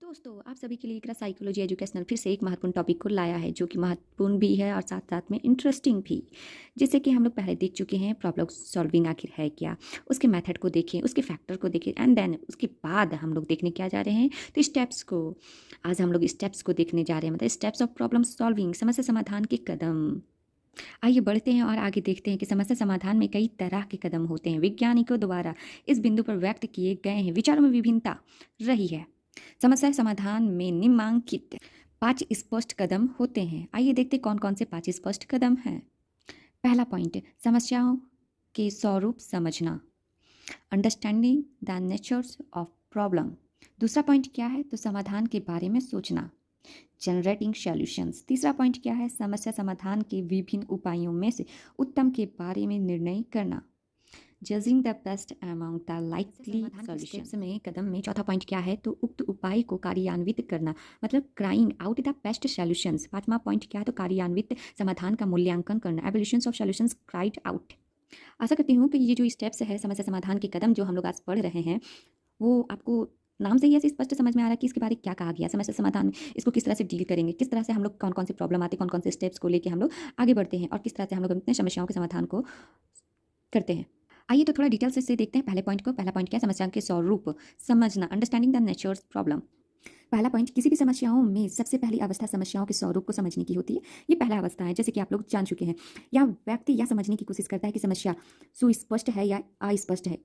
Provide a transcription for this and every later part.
दोस्तों, आप सभी के लिए इकरा साइकोलॉजी एजुकेशनल फिर से एक महत्वपूर्ण टॉपिक को लाया है, जो कि महत्वपूर्ण भी है और साथ-साथ में इंटरेस्टिंग भी। जैसे कि हम लोग पहले देख चुके हैं प्रॉब्लम सॉल्विंग आखिर है क्या, उसके मेथड को देखें, उसके फैक्टर को देखें एंड देन उसके बाद हम लोग देखने क्या जा रहे हैं, तो स्टेप्स को। आज हम लोग स्टेप्स को देखने जा रहे हैं, मतलब स्टेप्स ऑफ प्रॉब्लम सॉल्विंग, समस्या समाधान के कदम। आइए बढ़ते हैं और आगे देखते हैं कि समस्या समाधान में कई तरह के कदम होते हैं। वैज्ञानिकों द्वारा इस बिंदु पर व्यक्त किए गए हैं विचारों में विभिन्नता रही है। समस्या समाधान में निम्नलिखित 5 स्पष्ट कदम होते हैं। आइए देखते हैं कौन कौन से 5 स्पष्ट कदम हैं। पहला पॉइंट, समस्याओं के स्वरूप समझना, understanding the natures of problem. दूसरा पॉइंट क्या है, तो समाधान के बारे में सोचना, जनरेटिंग सॉल्यूशंस। तीसरा पॉइंट क्या है, समस्या समाधान के विभिन्न उपायों में से उत्तम के बारे में निर्णय करना, judging the best among the likely solutions में कदम में चौथा पॉइंट क्या है, तो उक्त उपाय को कार्यान्वित करना, मतलब carrying out the best solutions. पांचवा पॉइंट क्या है, तो कार्यान्वित समाधान का मूल्यांकन करना, evolutions of solutions cried out. आशा करती हूँ कि ये जो स्टेप्स है समस्या समाधान के कदम जो हम लोग आज पढ़ रहे हैं, वो आपको नाम से ही ऐसे स्पष्ट समझ में आ रहा है कि इसके बारे में क्या कहा गया, समस्या समाधान में इसको किस तरह से डील करेंगे, किस तरह से हम लोग कौन कौन से प्रॉब्लम आते हैं, कौन कौन से स्टेप्स को लेके हम लोग आगे बढ़ते हैं और किस तरह से हम लोग अपने समस्याओं के समाधान को करते हैं। आइए तो थोड़ा डिटेल्स से देखते हैं पहले पॉइंट को। पहला पॉइंट क्या है, समस्या के स्वरूप समझना, अंडरस्टैंडिंग द नेचर्स प्रॉब्लम। पहला पॉइंट, किसी भी समस्याओं में सबसे पहली अवस्था समस्याओं के स्वरूप को समझने की होती है। ये पहला अवस्था है, जैसे कि आप लोग जान चुके हैं। या व्यक्ति यह समझने की कोशिश करता है कि समस्या सुस्पष्ट है या अस्पष्ट है,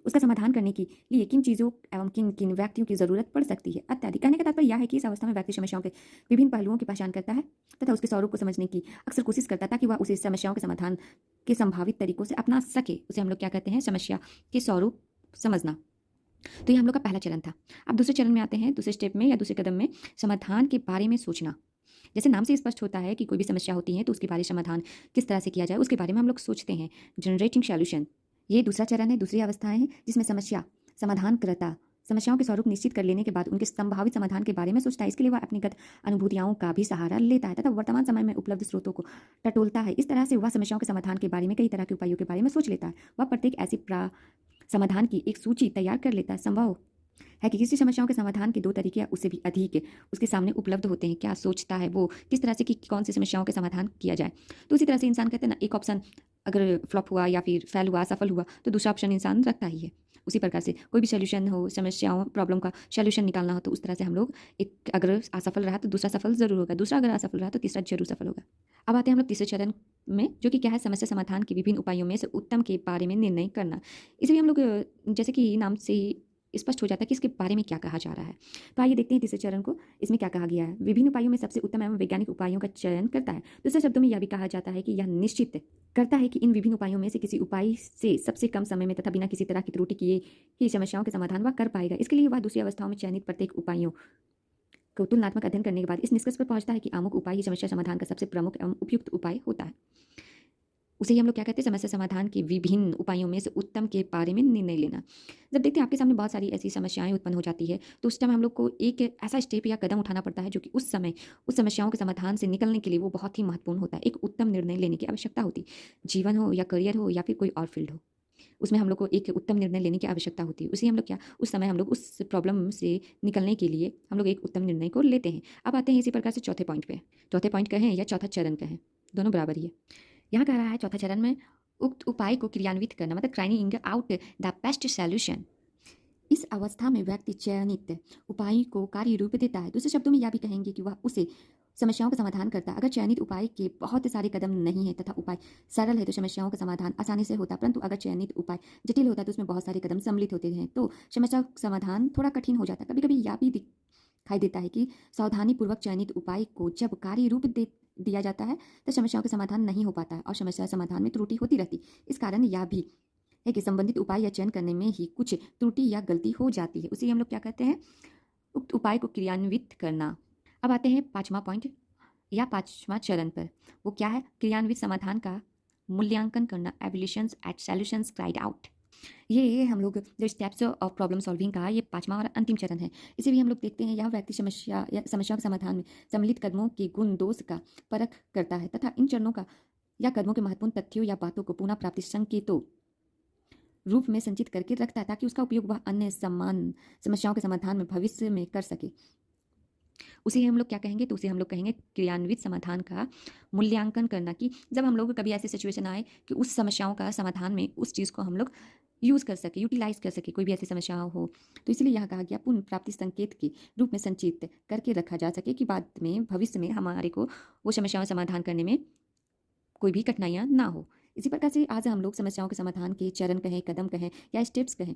उसका समाधान करने के लिए किन चीज़ों एवं किन किन व्यक्तियों की जरूरत पड़ सकती है इत्यादि। कहने का तात्पर्य यह है कि इस अवस्था में व्यक्ति समस्याओं के विभिन्न पहलुओं की पहचान करता है तथा उसके स्वरूप को समझने की अक्सर कोशिश करता है, ताकि वह उसे समस्याओं के समाधान के संभावित तरीकों से अपना सके। उसे हम लोग क्या कहते हैं, समस्या के स्वरूप समझना। तो ये हम लोग का पहला चरण था। अब दूसरे चरण में आते हैं, दूसरे स्टेप में या दूसरे कदम में, समाधान के बारे में सोचना। जैसे नाम से स्पष्ट होता है कि कोई भी समस्या होती है तो उसके बारे में समाधान किस तरह से किया जाए, उसके बारे में हम लोग सोचते हैं, जनरेटिंग सॉल्यूशन। ये दूसरा चरण है, दूसरी अवस्थाएं हैं, जिसमें समस्या समाधान करता समस्याओं के स्वरूप निश्चित कर लेने के बाद उनके संभावित समाधान के बारे में सोचता है। इसके लिए वह अपनीगत अनुभूतियों का भी सहारा लेता है तथा वर्तमान समय में उपलब्ध स्रोतों को टटोलता है। इस तरह से वह समस्याओं के समाधान के बारे में कई तरह के उपायों के बारे में सोच लेता है। वह प्रत्येक ऐसी समाधान की एक सूची तैयार कर लेता है। संभव है कि किसी समस्याओं के समाधान के 2 तरीके या उससे भी अधिक उसके सामने उपलब्ध होते हैं। क्या सोचता है वो, किस तरह से कि कौन सी समस्याओं के समाधान किया जाए। तो उसी तरह से इंसान कहते हैं ना, एक ऑप्शन अगर फ्लॉप हुआ या फिर फेल हुआ, सफल हुआ, तो दूसरा ऑप्शन इंसान रखता ही है। उसी प्रकार से कोई भी सोल्यूशन हो, समस्याओं प्रॉब्लम का सोल्यूशन निकालना हो, तो उस तरह से हम लोग एक अगर असफल रहा तो दूसरा सफल जरूर होगा, दूसरा अगर असफल रहा तो तीसरा जरूर सफल होगा। अब आते हैं हम लोग तीसरे चरण में, जो कि क्या है, समस्या समाधान के विभिन्न उपायों में से उत्तम के बारे में निर्णय करना। इसे भी हम लोग जैसे कि नाम से ही स्पष्ट हो जाता है कि इसके बारे में क्या कहा जा रहा है। तो आइए देखते हैं तीसरे चरण को, इसमें क्या कहा गया है। विभिन्न उपायों में सबसे उत्तम एवं वैज्ञानिक उपायों का चयन करता है। दूसरे शब्दों में यह भी कहा जाता है कि यह निश्चित करता है कि इन विभिन्न उपायों में से किसी उपाय से सबसे कम समय में तथा बिना किसी तरह की त्रुटि किए ही समस्याओं के समाधान वह कर पाएगा। इसके लिए वह दूसरी अवस्थाओं में चयनित प्रत्येक उपायों को तुलनात्मक अध्ययन करने के बाद इस निष्कर्ष पर पहुंचता है कि अमुक उपाय ही समस्या समाधान का सबसे प्रमुख एवं उपयुक्त उपाय होता है। उसे ही हम लोग क्या कहते हैं, समस्या समाधान के विभिन्न उपायों में से उत्तम के बारे में निर्णय लेना। जब देखते हैं आपके सामने बहुत सारी ऐसी समस्याएं उत्पन्न हो जाती है, तो उस टाइम हम लोग को एक ऐसा स्टेप या कदम उठाना पड़ता है जो कि उस समय उस समस्याओं के समाधान से निकलने के लिए वो बहुत ही महत्वपूर्ण होता है। एक उत्तम निर्णय लेने की आवश्यकता होती है। जीवन हो या करियर हो या फिर कोई और फील्ड हो, उसमें हम लोग को एक उत्तम निर्णय लेने की आवश्यकता होती है। उसी हम लोग क्या, उस समय हम लोग उस प्रॉब्लम से निकलने के लिए हम लोग एक उत्तम निर्णय को लेते हैं। अब आते हैं इसी प्रकार से चौथे पॉइंट पे। चौथे पॉइंट कहें या चौथा चरण कहें, दोनों बराबर ही है। यहाँ कह रहा है चौथा चरण में उक्त उपाय को क्रियान्वित करना, मतलब carrying out the best solution. इस अवस्था में व्यक्ति चयनित उपाय को कार्य रूप देता है। दूसरे शब्दों में यह भी कहेंगे कि वह उसे समस्याओं का समाधान करता है। अगर चयनित उपाय के बहुत सारे कदम नहीं है तथा उपाय सरल है तो समस्याओं का समाधान आसानी से होता है, परंतु अगर चयनित उपाय जटिल होता है तो उसमें बहुत सारे कदम सम्मिलित होते हैं, तो समस्या का समाधान थोड़ा कठिन हो जाता है। कभी कभी यह भी दिखाई देता है कि सावधानीपूर्वक चयनित उपाय को जब कार्य रूप दिया जाता है तो समस्याओं का समाधान नहीं हो पाता है और समस्या समाधान में त्रुटि होती रहती। इस कारण यह भी है कि संबंधित उपाय या चयन करने में ही कुछ त्रुटि या गलती हो जाती है। उसे हम लोग क्या कहते हैं, उक्त उपाय को क्रियान्वित करना। अब आते हैं पांचवा पॉइंट या पांचवा चरण पर। वो क्या है, क्रियान्वित समाधान का मूल्यांकन करना, evolutions at solutions cried out. ये हम लोग जो स्टेप्स ऑफ प्रॉब्लम सॉल्विंग का ये पांचवा और अंतिम चरण है। इसे भी हम लोग देखते हैं, यह व्यक्ति समस्या या समस्या के समाधान में सम्मिलित कदमों के गुण दोष का परख करता है तथा इन चरणों का या कदमों के महत्वपूर्ण तथ्यों या बातों को पुनः प्राप्ति संकेतों रूप में संचित करके रखता है ताकि उसका उपयोग वह अन्य समान समस्याओं के समाधान में भविष्य में कर सके। उसे हम लोग क्या कहेंगे, तो उसे हम लोग कहेंगे क्रियान्वित समाधान का मूल्यांकन करना, कि जब हम लोग को कभी ऐसी सिचुएशन आए कि उस समस्याओं का समाधान में उस चीज़ को हम लोग यूज़ कर सके, यूटिलाइज कर सके, कोई भी ऐसी समस्या हो। तो इसलिए यह कहा गया पुनः प्राप्ति संकेत के रूप में संचित करके रखा जा सके कि बाद में भविष्य में हमारे को वो समस्याओं का समाधान करने में कोई भी कठिनाइयाँ ना हो। इसी प्रकार से आज हम लोग समस्याओं के समाधान के चरण कहें, कदम कहें या स्टेप्स कहें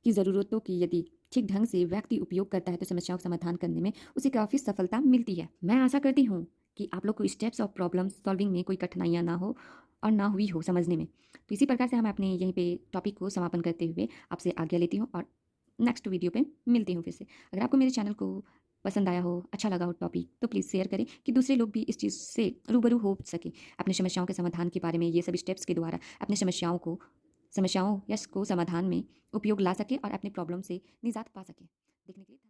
की ज़रूरतों की यदि ठीक ढंग से व्यक्ति उपयोग करता है तो समस्याओं का समाधान करने में उसे काफ़ी सफलता मिलती है। मैं आशा करती हूँ कि आप लोग को स्टेप्स ऑफ प्रॉब्लम सॉल्विंग में कोई कठिनाइयाँ ना हो और ना हुई हो समझने में। तो इसी प्रकार से हम अपने यहीं पे टॉपिक को समापन करते हुए आपसे आज्ञा लेती हूँ और नेक्स्ट वीडियो पे मिलती हूँ फिर से। अगर आपको मेरे चैनल को पसंद आया हो, अच्छा लगा हो टॉपिक, तो प्लीज़ शेयर करें कि दूसरे लोग भी इस चीज़ से रूबरू हो सके, अपनी समस्याओं के समाधान के बारे में ये सभी स्टेप्स के द्वारा अपनी समस्याओं या को समाधान में उपयोग ला सके और अपने प्रॉब्लम से निजात पा सके। देखने के लिए